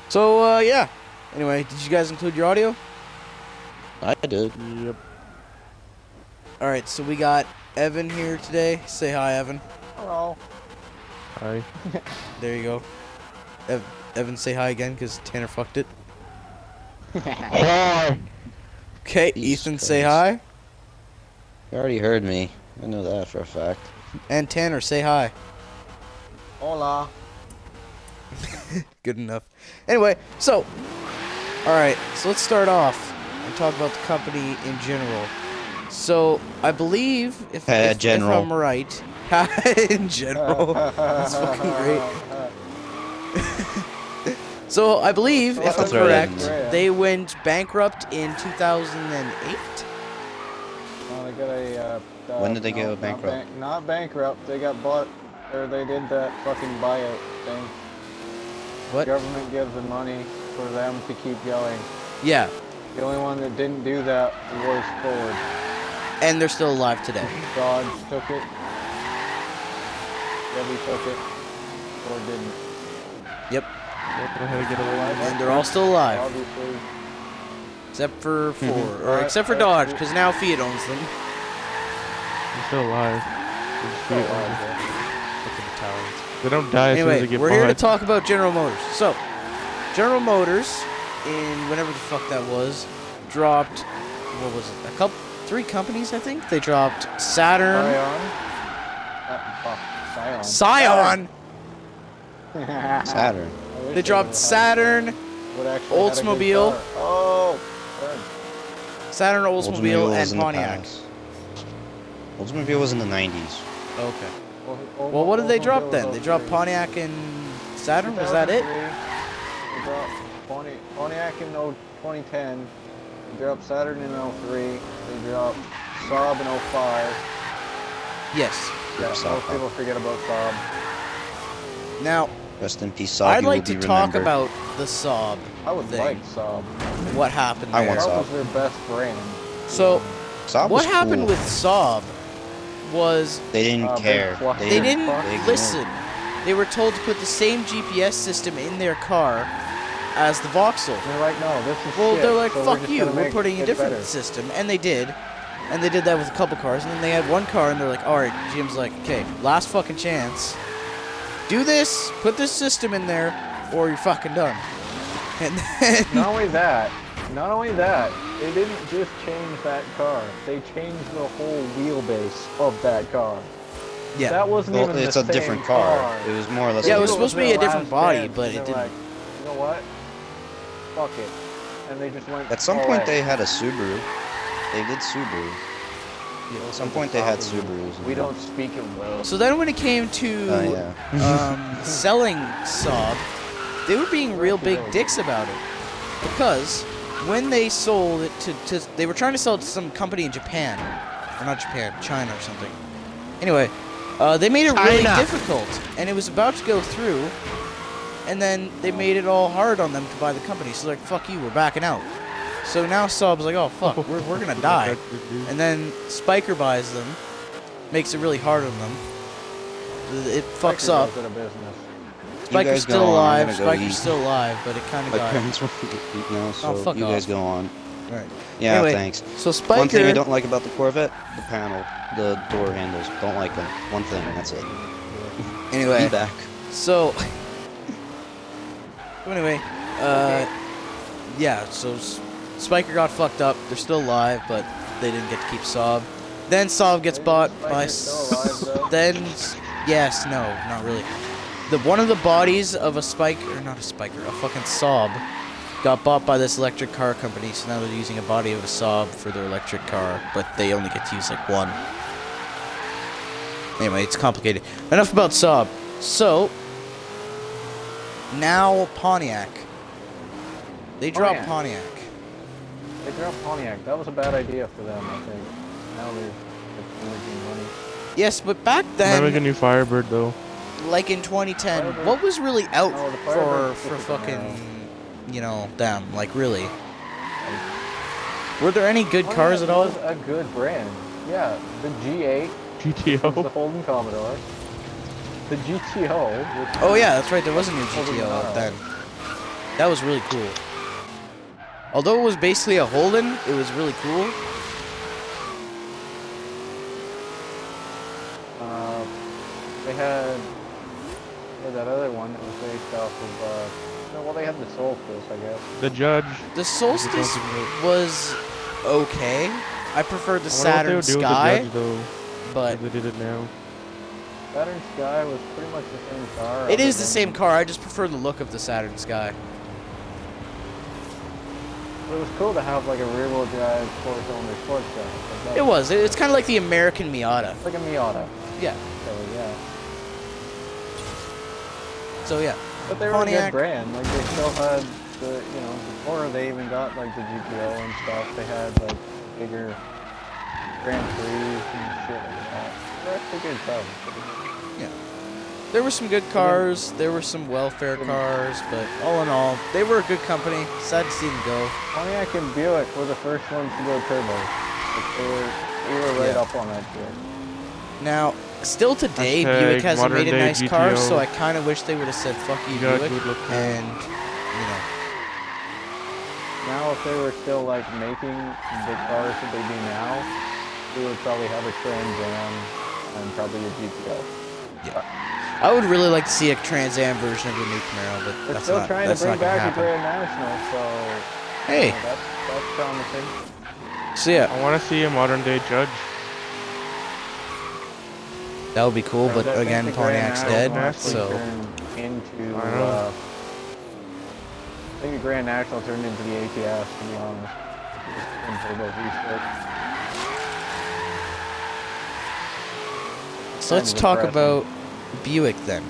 So, yeah. Anyway, did you guys include your audio? I did. Yep. Alright, so we got Evan here today. Say hi, Evan. Hello. Hi. There you go. Evan, say hi again, because Tanner fucked it. Hi. Okay, Jesus Ethan, say Christ. hi. You already heard me. I know that for a fact. And Tanner, say hi. Hola. Good enough. Anyway, so, alright, so let's start off and talk about the company in general. So, I believe, if General. I'm right, in general, that's fucking great. So, I believe, if I'm Throw that in correct, there. they went bankrupt in 2008? Well, they got a. When did they no, go not bankrupt? Not bankrupt. They got bought, or they did that fucking buyout thing. What? Government gives the money for them to keep going. Yeah, The only one that didn't do that was Ford. and they're still alive today. Dodge took it. Chevy took it. Ford didn't. Yep, Go ahead and get away. and they're all still alive, Obviously. except for Ford, or Alright, except for Dodge, because now Fiat owns them. They're still alive. They just Still beat alive, them. though. Fucking retards. They don't die as soon as Anyway, they get we're here to bought. talk about General Motors. So, General Motors, in whenever the fuck that was, dropped, what was it, three companies, I think? They dropped Saturn, Scion. Scion, Saturn. I wish they dropped would've Saturn, had- would actually had a good Oldsmobile. car. Oh, good. Saturn, Oldsmobile, was and in the Pontiac. past. Oldsmobile was in the 90s. Okay. Well, Well, what did they drop Oldsmobile then? was They dropped 03. Pontiac and Saturn? Was that it? 2003, They dropped Pontiac in 2010. They dropped Saturn in 03. They dropped Saab in 05. Yes. Yeah, Saab. most people forget about Saab. Now, Rest in peace, Saab. I'd You like will to be talk remembered. about the Saab I would thing. like Saab. What happened I there. want That Saab. was their best brand. So, Saab what was happened cool. with Saab was They didn't Big care. fluff. they didn't They ignored listen. They were told to put the same GPS system in their car as the Vauxhall. They're like, no, this is Well, shit, they're like, so fuck just you, gonna we're make putting a it different better. system. And they did. And they did that with a couple cars. And then they had one car, and they're like, alright, GM's like, okay, last fucking chance. Do this, put this system in there, or you're fucking done. And then, Not only that, they didn't just change that car. They changed the whole wheelbase of that car. yeah. That wasn't Well, even it's the a same different car. It was more or less. Yeah, a it was different supposed to be a their different last body, chance, but and it they're didn't. Like, you know what? Fuck it. And they just went. At some all point, out. they had a Subaru. They did Subaru. At some point, they had Subarus. We don't speak it well. So then when it came to Oh yeah. selling Saab, they were being real big dicks about it. Because when they sold it to they were trying to sell it to some company in Japan. Or not Japan, China or something. Anyway, they made it really China. difficult. And it was about to go through. And then they made it all hard on them to buy the company. So they're like, fuck you, we're backing out. So now Saab's like, oh fuck, we're gonna die. And then Spiker buys them, makes it really hard on them. It fucks Biker up. goes out of business. Spiker's guys still go on, I'm alive. gonna go Spiker's eat. still alive, but it kind of My got. parents will eat now, so fuck you guys off. go on. Right. Yeah, Anyway, thanks. So Spiker. One thing I don't like about the Corvette, the panel, the door handles. Don't like them. One thing, that's it. Anyway, Be back. so. Anyway, yeah. So Spiker got fucked up. They're still alive, but they didn't get to keep Saab. Then Saab gets bought by. Spiker's still alive, though. Then yes, no, not really. One of the bodies of a Spiker, or not a Spiker, a fucking Saab, got bought by this electric car company. So now they're using a body of a Saab for their electric car, but they only get to use like one. Anyway, it's complicated. Enough about Saab. So now Pontiac. They dropped Pontiac. They dropped Pontiac. That was a bad idea for them, I think. Now they're losing money. Yes, but back They're making a then, new Firebird though. like in 2010, Firebird. what was really out No, the for Firebird for took it fucking, you know, them? Like really? Were there any good cars at all? Was a good brand. Yeah, the G8 was the GTO. Holden Commodore. The GTO. Which Oh yeah, that's right. There was a new Holden GTO Monarch. then. That was really cool. Although it was basically a Holden, it was really cool. They had that other one that was based off of, well, they had the Solstice, I guess. The Judge. The Solstice was okay. I preferred the I wonder what they Saturn would do with the Sky, Judge, though, but if they did it now. Saturn Sky was pretty much the same car. it is the same car. I just prefer the look of the Saturn Sky. It was cool to have like a rear-wheel drive, four-cylinder sports car. Like that It was. It's kind of like the American Miata. like a Miata. Yeah. So yeah. So yeah. But they were a Pontiac. good brand. Like they still had the, before they even got like the GTO and stuff, they had like bigger Grand Prix and shit like that. They're actually good cars. Yeah. There were some good cars. There were some welfare cars, but all in all, they were a good company. Sad to see them go. Pontiac and Buick were the first ones to go turbo. Like we were right Yeah. up on that shit. Now, still today, Hashtag Buick hasn't made a modern-day nice car, GTO. so I kind of wish they would have said "fuck you, Yeah, Buick," good look. and Now, if they were still like making the cars that they do now, we would probably have a Trans Am and probably a GTO. I would really like to see a Trans Am version of the new Camaro, but They're that's still not trying that's to bring not gonna back the happen. Grand National, so Hey, that's promising. so yeah, I want to see a modern day Judge. that would be cool. But I think again, the Grand Pontiac's National dead, actually so turned into. I don't know. I think the Grand National turned into the ATS, to be honest. Just in turbo V6. so let's Kinda talk depressing. about Buick then.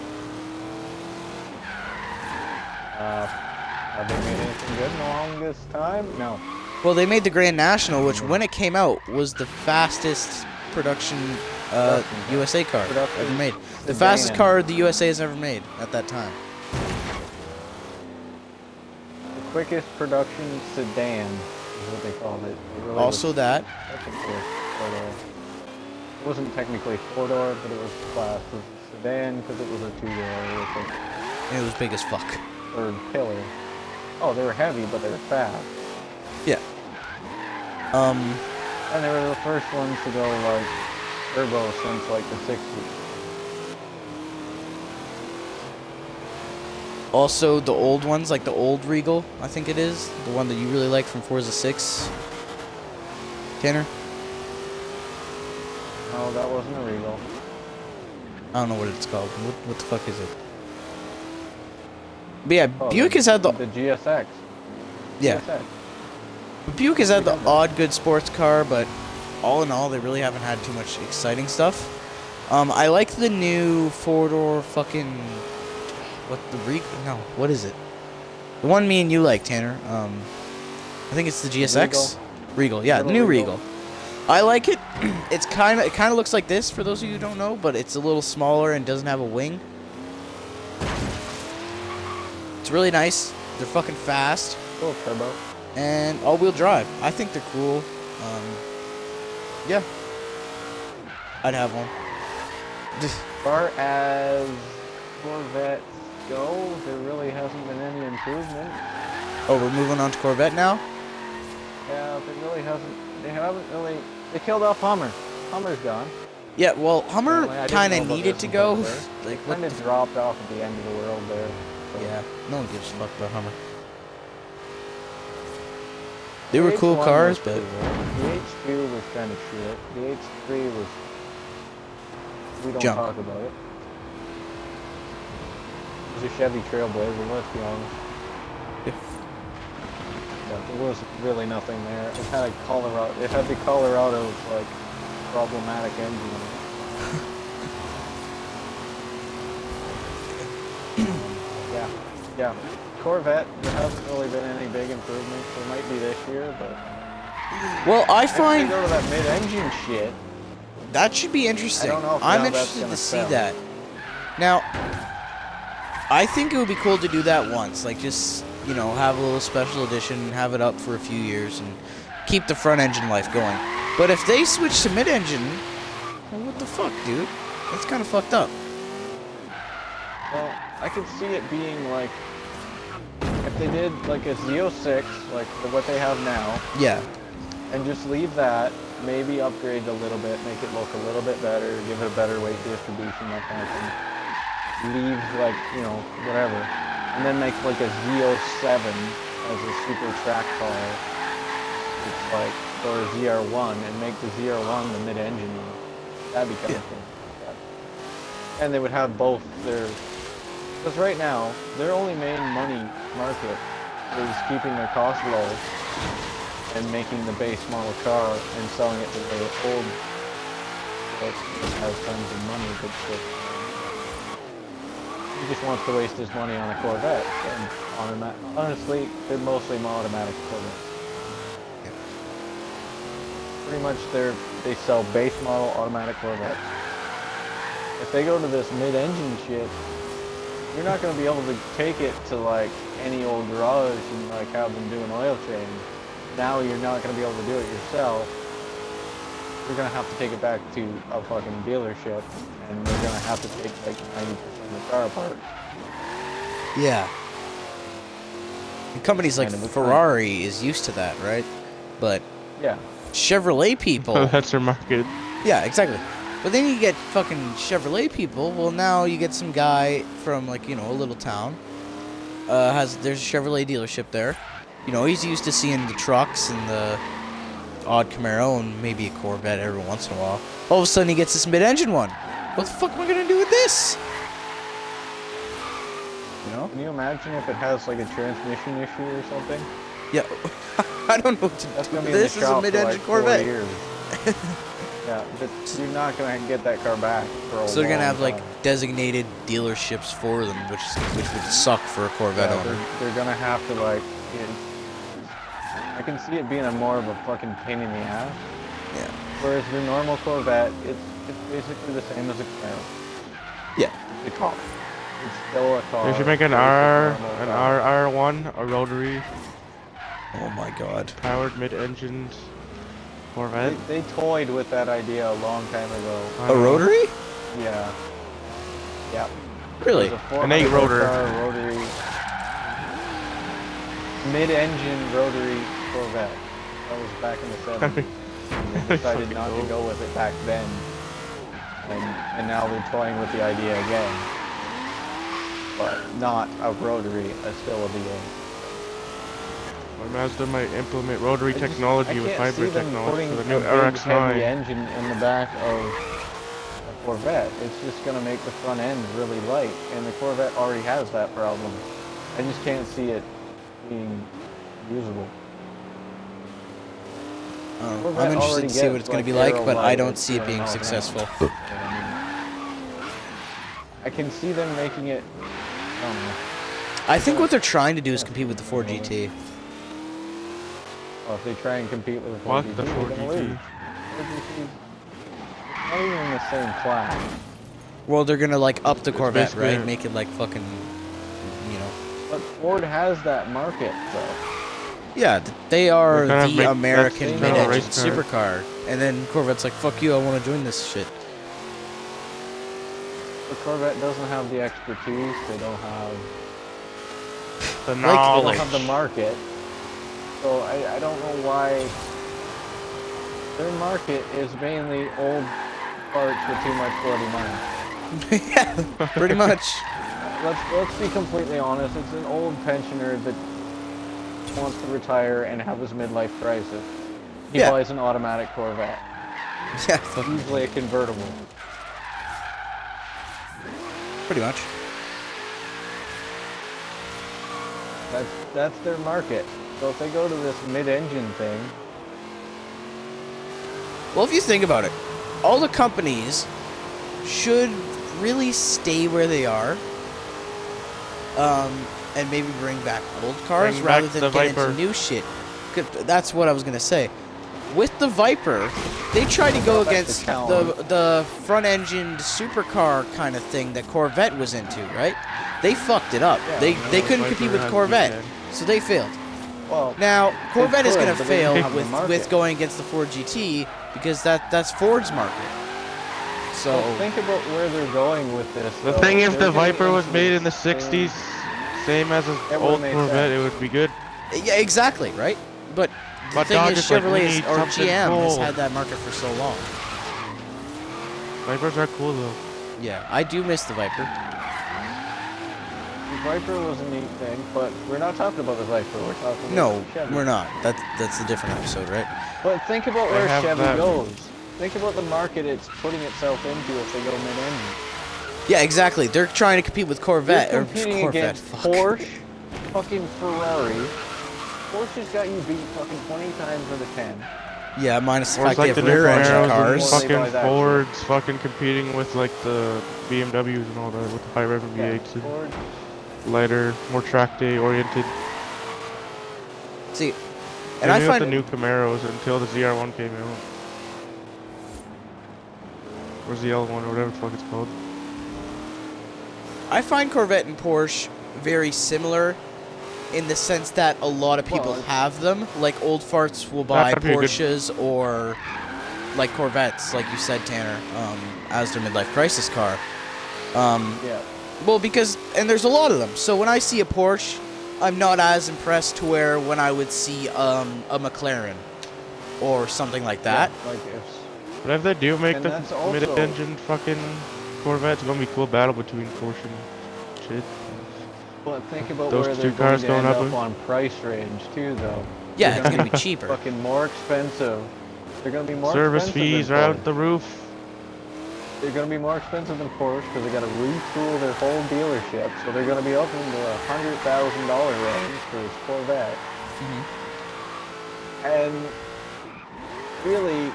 Have they made anything good in the longest time? No. Well, they made the Grand National, which when it came out was the fastest production USA car Production ever made. The sedan. fastest car the USA has ever made at that time. The quickest production sedan is what they called it. It really Also was that. technically four-door. It wasn't technically four-door, but it was classed as a sedan because it was a two-door with And it was big as fuck. a third pillar. Oh, they were heavy, but they were fast. Yeah. And they were the first ones to go like turbo since like the 60s. Also the old ones, like the old Regal, I think it is, the one that you really like from Forza 6. Tanner? No, that wasn't a Regal. I don't know what it's called. What the fuck is it? But yeah, Oh, Buick has had the GSX. yeah. GSX. Buick has had the odd good sports car, but all in all, they really haven't had too much exciting stuff. I like the new four-door fucking what is it? The one me and you like, Tanner. I think it's the GSX. Regal, yeah, the new Regal. I like it. It kind of looks like this for those of you who don't know, but it's a little smaller and doesn't have a wing. It's really nice. They're fucking fast. Cool turbo. And all-wheel drive. I think they're cool. Yeah. I'd have one. As far as Corvettes go, there really hasn't been any improvement. Oh, we're moving on to Corvette now? Yeah, they haven't really, they killed off Hummer. Hummer's gone. Yeah, well, Hummer Apparently, I didn't kind know of about needed this to until go. today. Like, what Kind the of dropped off at the end of the world there. So. Yeah, no one gives a fuck about Hummer. They were The cool H1 cars, was but pretty good. The H2 was kind of shit. The H3 was, we don't Junk. talk about it. It was a Chevy Trailblazer, let's be honest. Yeah. But there was really nothing there. It had it had the Colorado's like problematic engine in it. Yeah. Corvette, there hasn't really been any big improvements. There might be this year, but well, I if they find go to that mid-engine shit. that should be interesting. I don't know if I'm now that's interested gonna to see sell. that. Now, I think it would be cool to do that once, like just have a little special edition, have it up for a few years, and keep the front engine life going. But if they switch to mid-engine, well, what the fuck, dude? That's kind of fucked up. Well, I could see it being like, if if they did like a Z06, like what they have now, Yeah. and just leave that, maybe upgrade a little bit, make it look a little bit better, give it a better weight distribution, that kind of thing. Leave like, you know, whatever. And then make like a Z07 as a super track car. It's like, or a ZR1, and make the ZR1 the mid-engine one. That'd be kind of cool. And they would have both their, because right now, their only main money market is keeping their costs low and making the base model car and selling it to the old, like, has tons of money, but he just wants to waste his money on a Corvette. And honestly, they're mostly automatic Corvettes. Pretty much they sell base model automatic Corvettes. If they go to this mid-engine shit, you're not going to be able to take it to like any old garage and like have them do an oil change. Now you're not going to be able to do it yourself. You're going to have to take it back to a fucking dealership, and they're going to have to take like 90% of the car apart. Yeah. And companies like Ferrari is used to that, right? But Yeah. Chevrolet people. That's their market. Yeah, exactly. But then you get fucking Chevrolet people. Well, now you get some guy from like, you know, a little town. There's a Chevrolet dealership there. You know, he's used to seeing the trucks and the odd Camaro and maybe a Corvette every once in a while. All of a sudden he gets this mid-engine one. What the fuck am I gonna do with this? You know? Can you imagine if it has like a transmission issue or something? Yeah. I don't know what to That's do. gonna be in the This is a shop mid-engine for like 4 Corvette. years. Yeah, but you're not gonna get that car back for a So they're gonna long have like time. designated dealerships for them, which would suck for a Corvette Yeah, owner. they're gonna have to like. I can see it being a more of a fucking pain in the ass. Yeah. Whereas the normal Corvette, it's basically the same as a Camaro. Yeah. It's a car. It's still a car. They should make an It's a R, normal car. an RR1, a rotary, Oh my god. powered mid-engined Corvette. They toyed with that idea a long time ago. I A know. rotary? Yeah. Yeah. Really? There's a An 8 rotor. 400 rotary. Mid-engine rotary Corvette. That was back in the 70s. And they decided not to go with it back then. And now they're toying with the idea again. But not a rotary, still a V8. Or Mazda might implement rotary technology with I can't hybrid see them technology putting for the new a big, heavy RX-9. engine in the back of a Corvette. It's just going to make the front end really light, and the Corvette already has that problem. I just can't see it being usable. I'm Corvette interested already to see what gets, it's going to like, be like, but I aero-light don't with see it being 200 successful. miles an hour. I can see them making it. I don't know. I think what they're trying to do is compete with the Ford GT. Well, if they try and compete with the What? 4GT, The they're Ford gonna GT? lose. 4GT, not even in the same class. Well, they're going to like up the It's Corvette, basically- right? Make it like fucking, you know. But Ford has that market, though. Yeah, they are They're gonna the make- American that's- mid-engine race car. supercar. And then Corvette's like, fuck you, I want to join this shit. The Corvette doesn't have the expertise. They don't have. The They knowledge. don't have the market. So I don't know why. Their market is mainly old parts with too much bloody money. Yeah, pretty much. Let's be completely honest. It's an old pensioner that wants to retire and have his midlife crisis. He Yeah. buys an automatic Corvette, Yeah, fuck, usually a convertible. pretty much. That's their market. So if they go to this mid-engine thing, Well, if you think about it, all the companies should really stay where they are, and maybe bring back old cars Bring rather back than the get Viper. into new shit. That's what I was gonna say. With the Viper, they tried to go That's the against challenge. the front-engined supercar kind of thing that Corvette was into, right? They fucked it up. Yeah, they no, they couldn't Viper compete with has Corvette, V10. so they failed. well, Now Corvette is could, gonna but they fail don't have the with market. going against the Ford GT because that's Ford's market. So think about where they're going with this. The though. thing is, They're the getting Viper was into made in the this thing- 60s, Same as an It old would've made Corvette, sense. it would be good. Yeah, exactly, right? But the But thing Dodge is, is like, we Chevrolet need or something GM has cool. had that market for so long. Vipers are cool though. Yeah, I do miss the Viper. The Viper was a neat thing, but we're not talking about the Viper. We're talking about No, Chevy. we're not. That's a different episode, right? But think about They where have Chevy that. goes. Think about the market it's putting itself into if they go mid-engine. Yeah, exactly. They're trying to compete with Corvette You're or competing Corvette. against Fuck. Porsche, fucking Ferrari. Porsche's got you beat fucking 20 times out of 10. Yeah, minus the Or fact it's they like have the new rear engine Camaros cars. and More they buy fucking that Fords fucking competing with like the BMWs and all that with the high rev Yeah, V8s and Ford. lighter, more track day oriented. See, They and I knew find the new Camaros until the ZR1 came out. Or ZL1 or whatever the fuck it's called. Corvette and Porsche very similar in the sense that a lot of people Well, have them. Like old farts will buy That'd be a good- Porsches or like Corvettes, like you said, Tanner, as their midlife crisis car. Yeah. Well, because and there's a lot of them. So when I see a Porsche, I'm not as impressed to where when I would see a McLaren or something like that. Yeah, like if But if they do make And the that's also- mid-engine fucking Corvette, it's gonna be a cool battle between Porsche and shit. But think about Those where two they're going cars to going end up up with- on price range too, though. Yeah, They're it's gonna be be cheaper. fucking more expensive. They're gonna be more Service expensive fees than are Ford. out the roof. They're gonna be more expensive than Porsche because they got to retool their whole dealership. So they're gonna be up into $100,000 range for this Corvette. And really,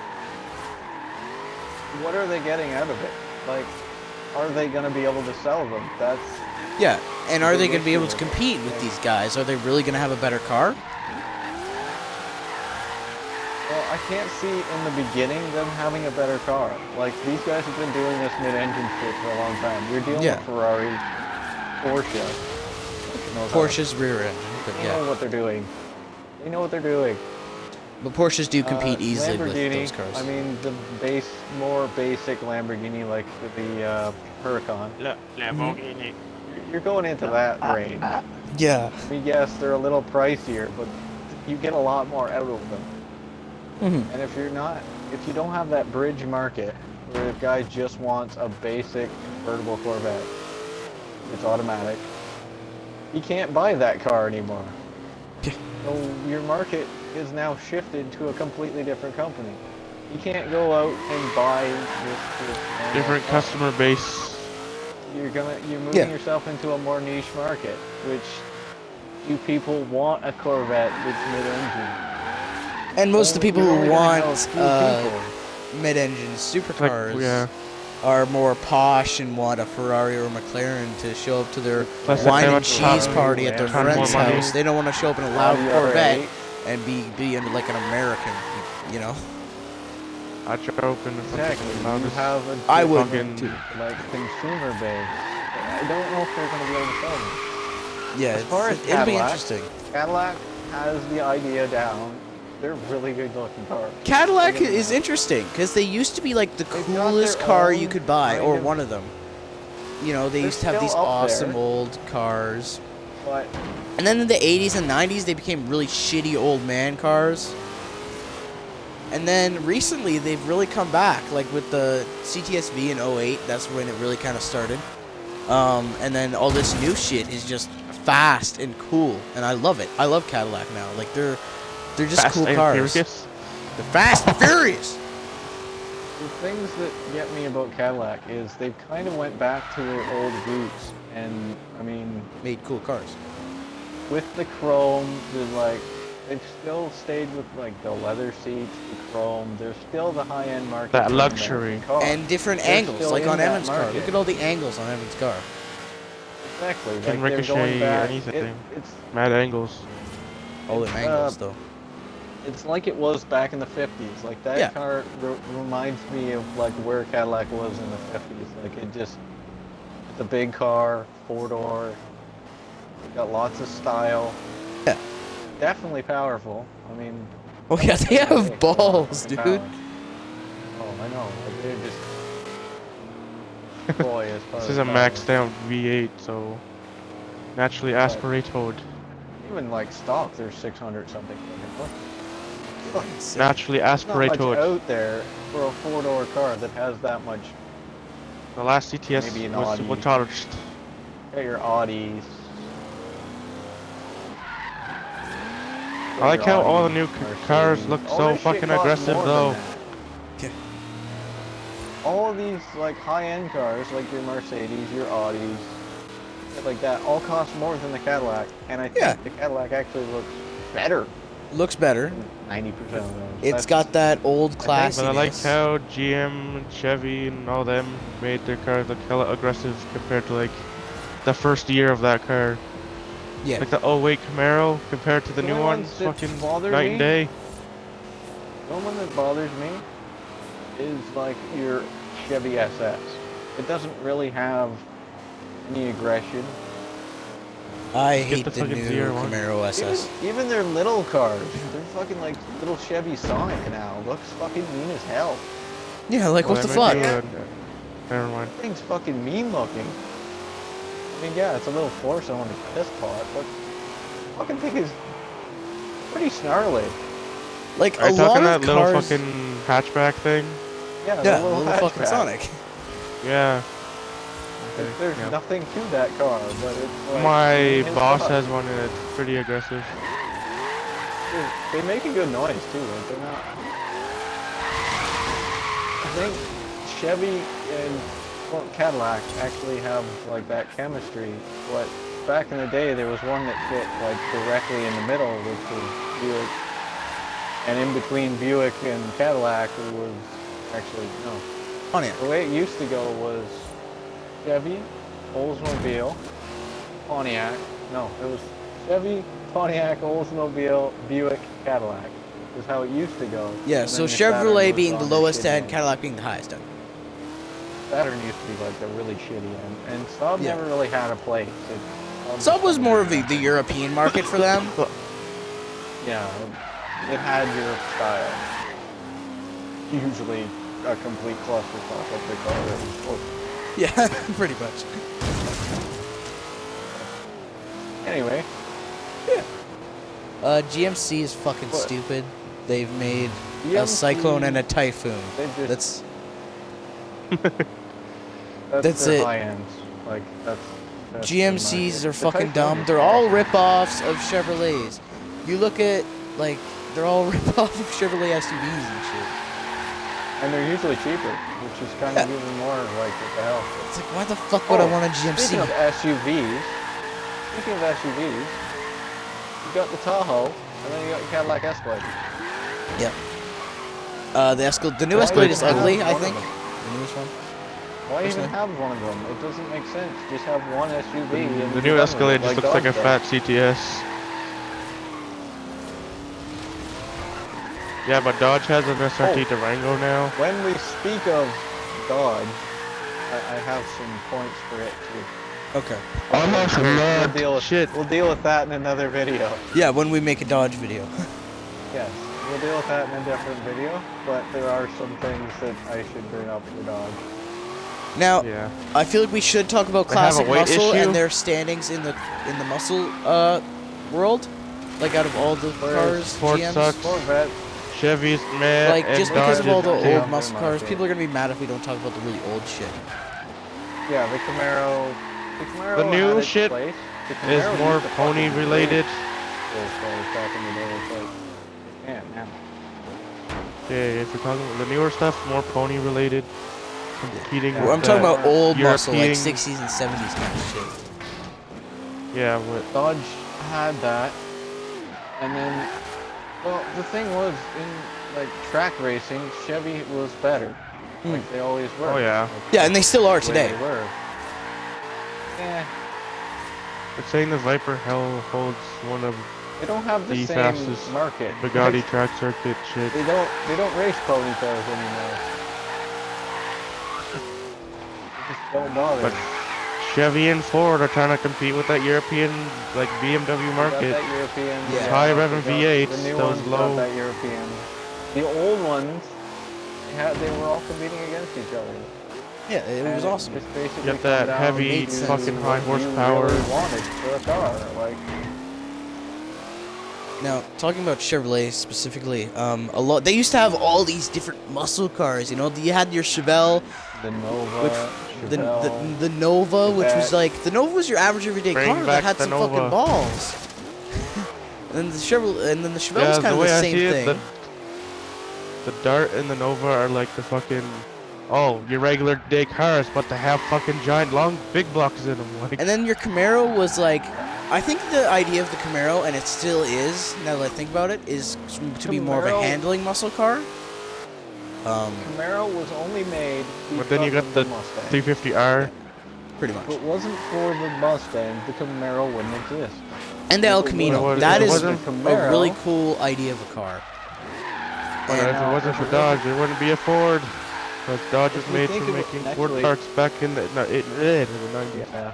what are they getting out of it? Like, are they gonna be able to sell them? That's Yeah, and are Big they going to be able to issue. compete with these guys? Are they really going to have a better car? Well, I can't see in the beginning them having a better car. Like, these guys have been doing this mid-engine shit for a long time. You're dealing Yeah. with Ferrari, Porsche. Porsche's rear end, but They know yeah. what they're doing. They know what they're doing. But Porsches do compete easily with Lamborghini, those cars. I mean, the more basic Lamborghini, like the Huracan. Lamborghini. You're going into that range. yeah. I mean, yes, they're a little pricier, but you get a lot more out of them. Mhm. And if you don't have that bridge market where the guy just wants a basic convertible Corvette, it's automatic, he can't buy that car anymore. Yeah. So your market is now shifted to a completely different company. You can't go out and buy this Different car. customer base. You're moving Yeah. yourself into a more niche market, which you people want a Corvette that's mid-engine. And most of the people You're who only gonna have a want few people. mid-engine Like, supercars yeah. are more posh and want a Ferrari or a McLaren to show up to their Plus they wine pay and much time. cheese party at their Ton more friend's money. house. They don't want to show up in a loud Audi Corvette R8. and be into like an American, you know? I'd try to open the Exactly. fucking You loudest. have a I would fucking- too. like consumer base. I don't know if they're going to be able to sell them. Yeah, As far as it'll be Cadillac- interesting. Cadillac has the idea down. They're really good looking cars. Cadillac Look at is that. interesting because they used to be like the They've got coolest their car own you could buy, kind or of- one of them. You know, they They're used to have still these up awesome there. old cars. But And then in the 80s and 90s, they became really shitty old man cars. And then recently, they've really come back, like with the CTSV in 08, that's when it really kind of started. And then all this new shit is just fast and cool, and I love it. I love Cadillac now. Like, they're just Fast cool and cars. Furious. They're fast and furious! the things that get me about Cadillac is they've kind of went back to their old roots. And, I mean, Made cool cars. with the chrome, they've still stayed with like the leather seats, the chrome. There's still the high-end market. That for an luxury. American car. And different They're angles, still like in on that Evan's car. market. Look at all the angles on Evan's car. Exactly. Can Like, they're going ricochet back. anything. It's Mad angles. All them angles, though. it's like it was back in the 50s. Like that Yeah. car reminds me of like where Cadillac was in the 50s. Like it's a big car, 4-door, got lots of style. Yeah. Definitely powerful. I mean. Oh yeah, they have balls, fucking dude. power. Oh, I know. Like, they're just. Boy, as far This as is a power. maxed out V8, so Naturally aspirated. Even like stock, there's 600 something. Fucking sick. Naturally There's not much aspirated. out there for a 4-door car that has that much. The last CTS Maybe an was Audi. supercharged. Got your Audis. I like how all the new cars look All so this shit fucking costs aggressive more than though. that. Yeah. All of these like high-end cars, like your Mercedes, your Audis, shit like that, all cost more than the Cadillac. And I think Yeah. the Cadillac actually looks better Looks better. than 90% of those. It's got that old classiness. But I like how GM and Chevy and all them made their cars look hella aggressive compared to like the first year of that car. Yeah. Like the 08 Camaro compared to the The new only ones, ones that fucking bother night me- and day. The one that bothers me is like your Chevy SS. It doesn't really have any aggression. I Get hate the the fucking new ZR1. Camaro SS. Even their little cars, they're fucking like little Chevy Sonic now. Looks fucking mean as hell. Yeah, like Well, what the they fuck? might do never mind. Thing's fucking mean looking. I mean, yeah, it's a little force on the piss pot, but fucking thing is pretty snarly. Like Are a you lot talking of that little cars. fucking hatchback thing? Yeah, the Yeah, little little fucking hatchback. Sonic. Yeah. There's Yeah. nothing to that car, but it's like My mean as boss fuck. has one and it's pretty aggressive. They make a good noise too, like they're not. I think Chevy and Cadillac actually have like that chemistry, but back in the day there was one that fit like directly in the middle, which was Buick, and in between Buick and Cadillac it was actually no. Pontiac. The way it used to go was Chevy, Oldsmobile, Pontiac. No, it was Chevy, Pontiac, Oldsmobile, Buick, Cadillac. Is how it used to go. Yeah, And so then your Saturn Chevrolet was being the on lowest shitty end, end. Cadillac being the highest end. Saturn used to be like the really shitty end, and Saab Yeah. never really had a place. Saab was more of the European market for them. Yeah, it had Europe style. Usually a complete clusterfuck of the car that was supposed to. Yeah, pretty much. Anyway, GMC is fucking What? stupid. They've made a GMC Cyclone and a Typhoon. They've just That's that's their it. high ends. Like that's the GMCs market. are The fucking Typhoon dumb. is They're all awesome. rip-offs of Chevrolets. You look at, like, they're all rip-off of Chevrolet SUVs and shit. And they're usually cheaper, which is kind of even more like what the hell. It's like, why the fuck would I want a Speaking GMC? of SUVs, you got the Tahoe, and then you got your Cadillac Escalade. Yep. The new Why Escalade is even have ugly, I one of think. them? The newest one. Why even Personally. have one of them? It doesn't make sense. Just have one SUV. and The be new done with Escalade it, just looks like a Dodge fat does. CTS. Yeah, but Dodge has an SRT Oh. Durango now. When we speak of Dodge, I have some points for it too. Okay. We'll deal with, Shit. We'll deal with that in another video. Yeah, when we make a Dodge video. Yes, we'll deal with that in a different video. But there are some things that I should bring up for Dodge. Now, Yeah. I feel like we should talk about They have a Classic weight Muscle issue? and their standings in the muscle world. Like out of all the cars, Ford GMs. sucks. Corvette. Chevy's meh. Like and just because Dodge of all is the okay. old muscle in my cars, opinion. people are gonna be mad if we don't talk about the really old shit. Yeah, the Camaro. The Camaro The new had its shit place. The Is Camaro more used to pony fucking related. race those cars back in the day. It's like, they can't now. Yeah, if you're talking about the newer stuff, more pony related. Competing Yeah. with I'm talking the about old muscle, like European- 60s and 70s kind of shit. Yeah, with Dodge had that, and then, well, the thing was in like track racing, Chevy was better. Like they always were. Oh, yeah. Like, Yeah, and they still are the way today. They were. Yeah, But saying the Viper Hell holds one of they don't have the The same fastest market. Bugatti track circuit shit. They don't race pony cars anymore. They just don't bother. But Chevy and Ford are trying to compete with that European, like BMW They got market. that European. Yeah. High they revving got- V8s, The new those ones low- got that European. The old ones, they were all competing against each other. Yeah, it was And awesome. It's basically Got that come down heavy to fucking high what you horsepower. really wanted for a car. Like, Now, talking about Chevrolet specifically, a lot they used to have all these different muscle cars. You know, you had your Chevelle, the Nova, which Chevelle, the Nova, which was Corvette. like the Nova was your average everyday Bring car that back had the some Nova. fucking balls. And then the Chevrolet, and then the Chevelle was Yeah, kind the of way the I same see thing. it, the Dart and the Nova are like the fucking, oh, your regular day cars, but they have fucking giant, long, big blocks in them. Like, And then your Camaro was like, I think the idea of the Camaro, and it still is, now that I think about it, is to be more of a Camaro- handling muscle car. Camaro was only made but then you because got of the Mustang. 350R. Pretty If much. it wasn't for the Mustang, the Camaro wouldn't exist. And the El If it Camino. wasn't- That if it is wasn't a Camaro- really cool idea of a car. But And if it wasn't for Dodge, there wouldn't be a Ford. Because Dodge was If you made think for of it, making Ford actually- parts back in the, no, in the 90s, Yeah.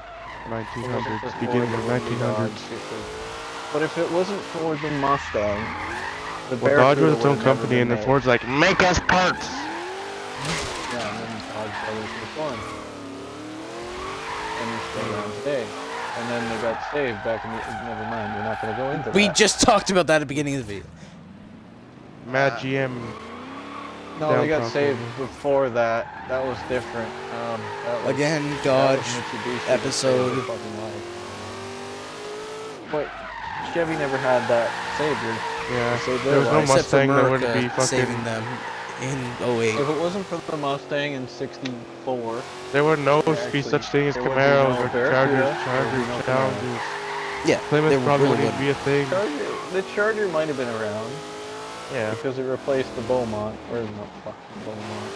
1900s, beginning of 1900s. But if it wasn't for the Mustang, the Well, Dodge was Barracuda its own would've never company, been and then made. Ford's like, make us parts! Yeah, and then Dodge Brothers was born. And they're still around today. And then they got saved back in the... Never mind, we're not going to go into We that. just talked about that at the beginning of the video. Mad GM. No, they got down saved property. before that. That was different. That was, Again, that was Dodge Mitsubishi that episode. saved their fucking life. But Chevy never had that savior. Yeah, So there was no Except Except for Mustang that wouldn't be America saving fucking... them in 08. If it wasn't for the Mustang in '64, There would no Yeah, be actually, such thing as there would be Camaros no or Barracuda, Chargers, there would be no Challengers. Yeah, Plymouth there probably really wouldn't be a thing. the Charger might have been around Yeah, because it replaced the Beaumont, or not fucking Beaumont.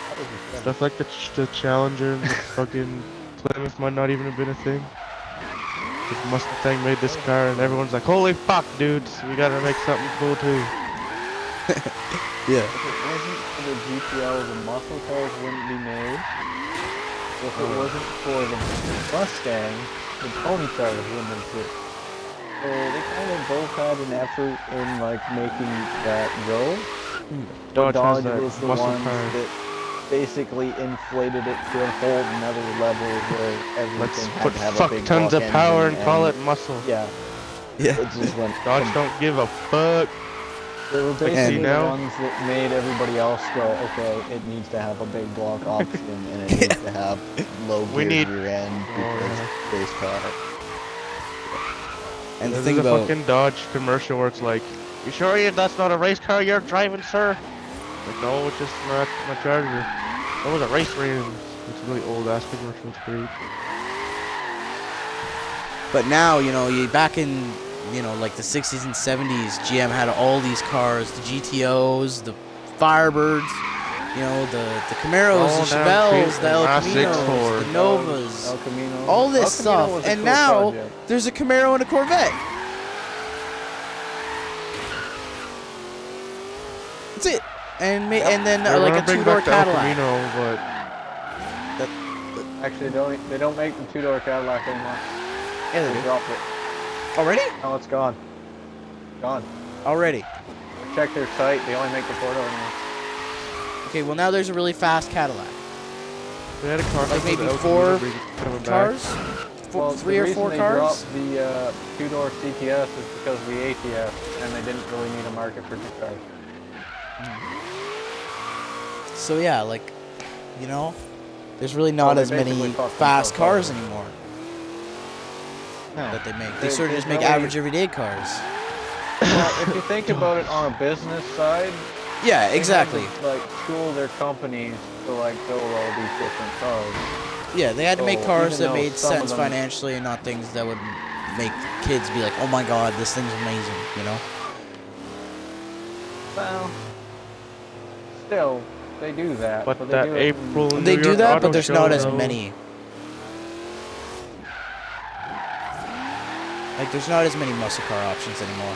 That was a Chevy. stuff like the Challenger and the fucking Plymouth might not even have been a thing. Just Mustang made this car and everyone's like, holy fuck, dudes, we gotta make something cool too. Yeah. If it wasn't for the GTO, the muscle cars wouldn't be made. If it wasn't for the Mustang, the pony cars wouldn't exist. So they kind of both had an effort in like making that go. But Dodge has that was the muscle ones car. that basically inflated it to a whole another level where everything Let's had put to have fuck a big tons block of power engine and call it muscle. Yeah, Yeah. it just went. Dodge don't give a fuck. They were Like, basically see the now? ones that made everybody else go, okay, it needs to have a big block option and it needs to have low We gear need- rear end because yeah. race car. And the There's thing a about fucking Dodge commercial where it's like, you sure that's not a race car you're driving, sir? Like, no, it's just my Charger. That was a race ring. It's a really old ass commercial. It's great. But now, you know, you back in, you know, like the 60s and 70s, GM had all these cars, the GTOs, the Firebirds, you know, the Camaros, All the down Chevelles, to the El R6 Caminos, Ford. the Novas, El Camino. all this El Camino stuff. was a And cool now project. there's a Camaro and a Corvette. That's it. And and then They're like gonna a bring two-door back the El Cadillac. Camino, Actually, they don't make the two-door Cadillac anymore. Yeah, They they do. dropped it. Already? Now it's gone. Gone. Already. Check their site. They only make the four-door now. Okay, well now there's a really fast Cadillac. they had a car Like called maybe the El four Camino coming back. Cars? Well, Three or four The cars? reason they dropped the two-door CTS is because of the ATS, and they didn't really need a market for two cars. So yeah, like, you know, there's really Well, not they as many basically fucked fast themselves cars over. anymore No. that they make. They There- sort of there's just make really- average everyday cars. Well, if you think about it on a business side, Yeah, they had exactly. to, like tool their companies to like build all these different cars. Yeah, they had to make So, cars even that though made some of sense them- financially and not things that would make kids be like, oh my god, this thing's amazing, you know? Well, still, they do that. But they that do it in- April They New do York that, Auto but there's Show, not as though. many. Like, there's not as many muscle car options anymore.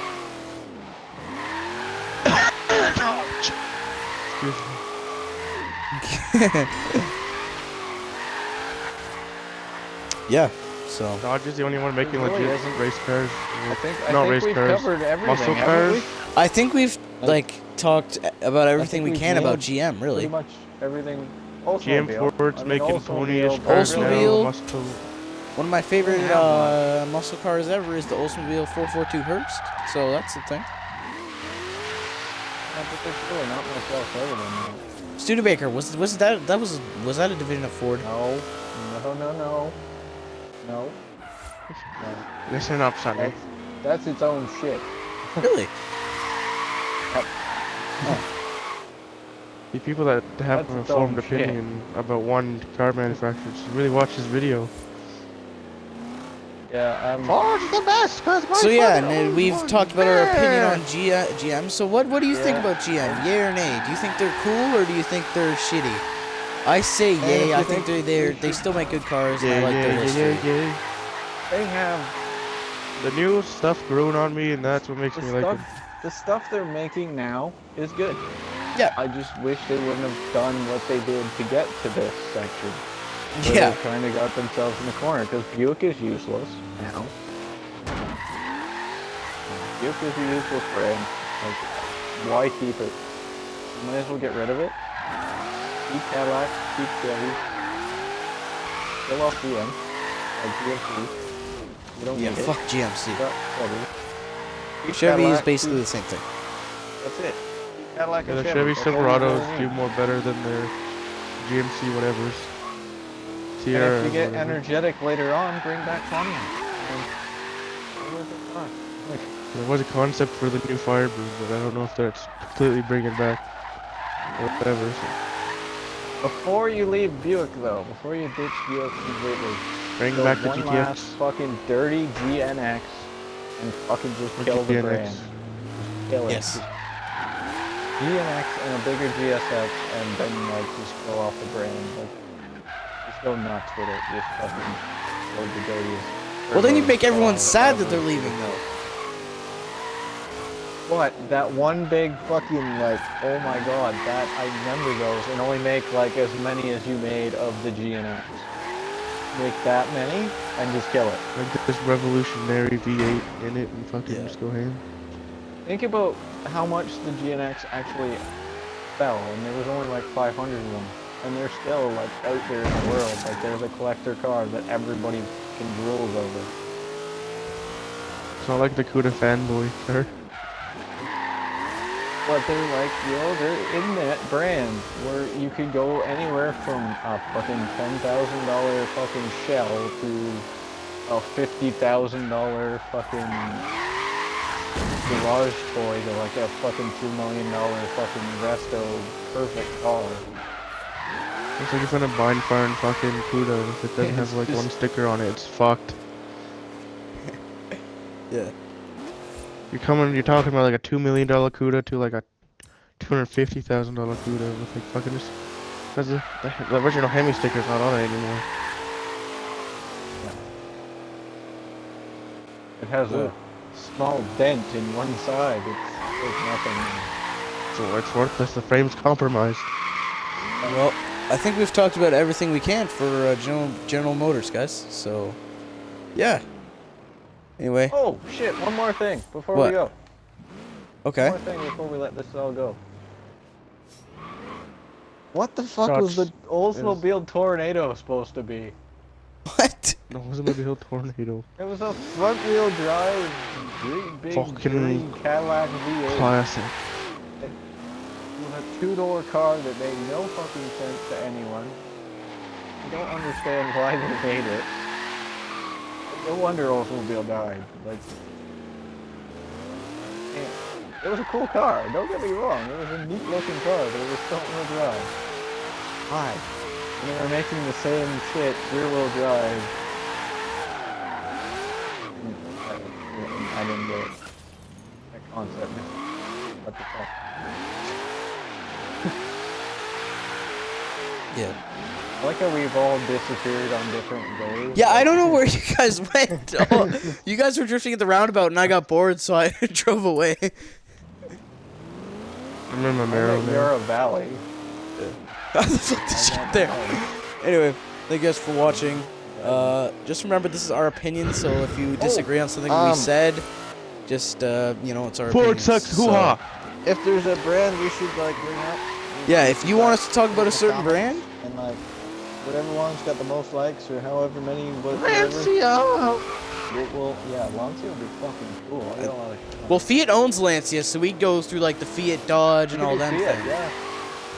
Excuse me. Yeah, so. Dodge is the only one making really legit isn't. race cars. I think Not race we've cars. covered everything. Muscle haven't we? cars. I think we've, Like- like, talked about everything we we've can about nailed GM, really. Pretty much everything GM Oldsmobile. Ford's I mean, making Oldsmobile, ponyish cars now. Oldsmobile. Muscle. One of my favorite have muscle cars ever is the Oldsmobile 442 Hearst. So that's the thing. Yeah, but there's really not much else other than that. Studebaker was that a division of Ford? No. Listen up, Sonny. That's its own shit. Really? The people that have That's an its own informed shit. opinion about one car manufacturer should really watch this video. Yeah, Ford's the best, cause my So yeah, father and owns we've one. talked about our opinion Yeah. on GM. So what do you think Yeah. about GM? Yay or nay? Do you think they're cool or do you think they're shitty? I say if yay. you I think think they still make good cars and I like their history. yeah. they have The new stuff growing on me, and that's what makes the me like stuff. them. The stuff they're making now is good. Yeah. I just wish they wouldn't have done what they did to get to this section. Where Yeah. They kind of got themselves in the corner because Buick is useless now. Buick is a useless brand. Like, why keep it? You might as well get rid of it. Keep Cadillac, keep Chevy. Kill off GM. Like GMC. You don't Yeah, need fuck it. GMC. Got Chevy. Keep Chevy is Cadillac, basically keep- the same thing. That's it. Cadillac Yeah, and the Chevy. Chevy That's all you Silverados really do need. more better than their GMC whatevers. And Sierra. if you get whatever. energetic later on, bring back Pontiac. And it was fun. Like, There was a concept for the new Firebird, but I don't know if that's completely bringing it back. Or whatever. So before you leave Buick, though, before you ditch Buick completely, bring go back the one last GTX. fucking dirty GNX and fucking just Or kill the GNX. brand. Just kill it. Yes. Just GNX and a bigger GSX, and then like just go off the brand. Like, just go nuts with it. Just fucking go the dirtiest. Well, then you make everyone turbos sad that ever. they're leaving though. What? That one big fucking like, oh my god, that I remember those, and only make like as many as you made of the GNX. Make that many and just kill it. Like this revolutionary V8 in it and fucking Yeah. just go ham. Think about how much the GNX actually fell, and there was only like 500 of them, and they're still like out there in the world. Like there's a collector car that everybody can drools over. It's not like the Cuda fanboy car. But they're like, they're in that brand where you could go anywhere from a fucking $10,000 fucking shell to a $50,000 fucking garage toy to like a fucking $2 million fucking resto perfect car. It's like if in a bind foreign fucking Cuda, and if it doesn't It's have like just- one sticker on it, it's fucked. Yeah. You're talking about like a $2 million Cuda to like a $250,000 Cuda with like fucking just, because the original Hemi sticker's not on it anymore. It has a small dent in one side. It's nothing. So it's worthless, the frame's compromised. Well, I think we've talked about everything we can for General Motors, guys. So, yeah. Anyway, Oh shit! One more thing before What? we go. okay. One more thing before we let this all go. What the fuck Shots was the Oldsmobile Tornado supposed to be? What? No, it was a Mobile Tornado. It was a front-wheel drive, big Fucking green Cadillac V8 Classic. with a two-door car that made no fucking sense to anyone. I don't understand why they made it. No wonder Oldsmobile died. Like, it was a cool car. Don't get me wrong. It was a neat-looking car, but it was front-wheel drive. Why? And they were making the same shit rear-wheel drive. I didn't get it. That concept. What the fuck? Yeah. I like how we've all disappeared on different days. Yeah, I don't know where you guys went. Oh, you guys were drifting at the roundabout, and I got bored, so I drove away. I'm in my I Mero, think man. Yarra Valley. How the fuck did you get there? Anyway, thank you guys for watching. Just remember, this is our opinion, so if you disagree on something we said, just, it's our opinion. Ford sucks, hoo-ha! If there's a brand we should like bring up. Yeah, if you want us to talk about a certain brand, and like whatever one's got the most likes or however many whatever. Lancia! Yeah, Lancia will be fucking cool. I got a lot of. Well, Fiat owns Lancia, so we go through like the Fiat Dodge and It could all be them Fiat, things. yeah.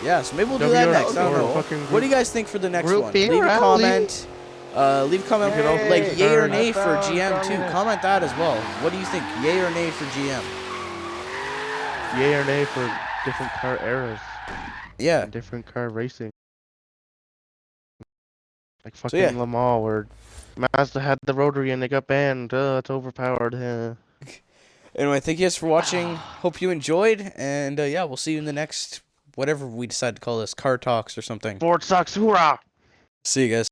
Yeah, so maybe we'll do that WRX next. I don't or know. fucking What do you guys think for the next Group one? B Leave a rally. comment. Leave a comment Yay, like yay or heard. nay for I found GM too. communist. Comment that as well. What do you think? Yay or nay for GM? Yay or nay for different car eras Yeah. and different car racing. Like fucking yeah. Le Mans where Mazda had the rotary and they got banned. It's overpowered. Anyway, thank you guys for watching. Hope you enjoyed, and yeah, we'll see you in the next whatever we decide to call this, Car Talks or something. Ford sucks, hoorah! See you guys.